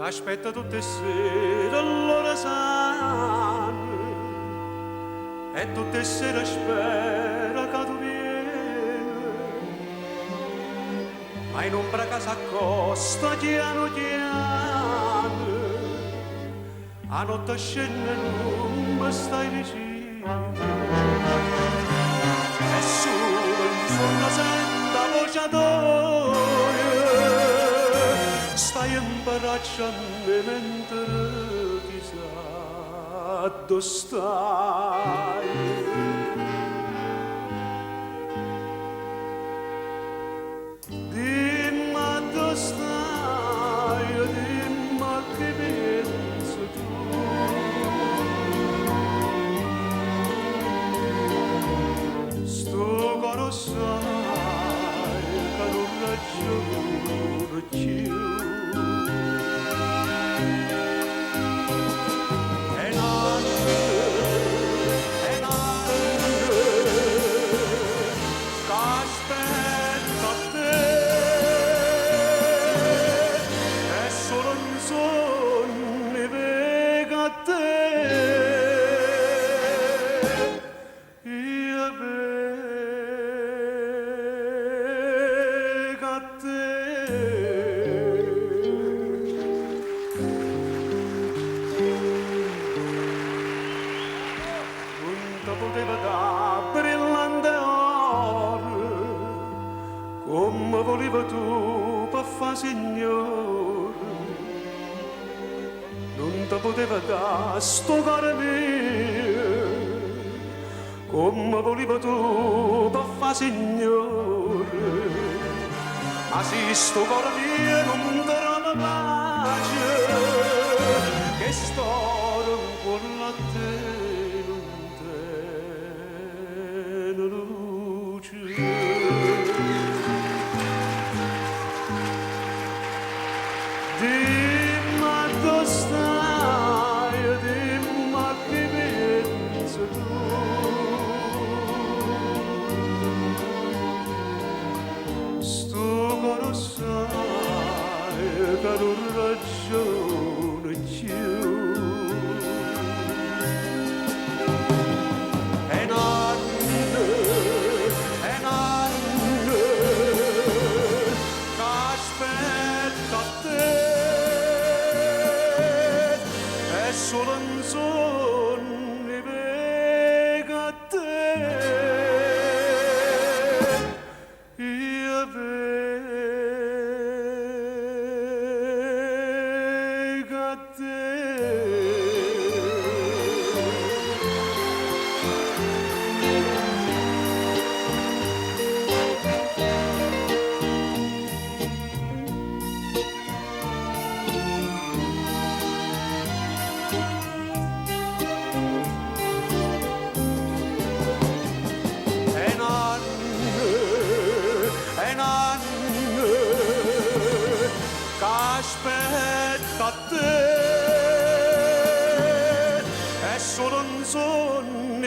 aspetta tutte le sere allora sanno e tutte le sere spera che tu vieni, ma in ombra casa accosta piano piano, a notte scende non mi stai vicino e solo in sonno senta voce d'oia, stai imparacciando mentre chissà dove stai. Dimmi dove stai, dimmi che pensi tu. Sto coro sai che non ragiono più. Poteva da brillante oro come voleva tu per fa signore, non ti poteva da sto cuore mio come voleva tu per fa signore, ma se sto cuore mio non trova pace che sto con la te. Dimmi dove stai, dimmi che pensi tu. Sto coro sai che non ragiona più. Solo un sogno vega a te, io vega a te. Aspetta te, è solo un sogno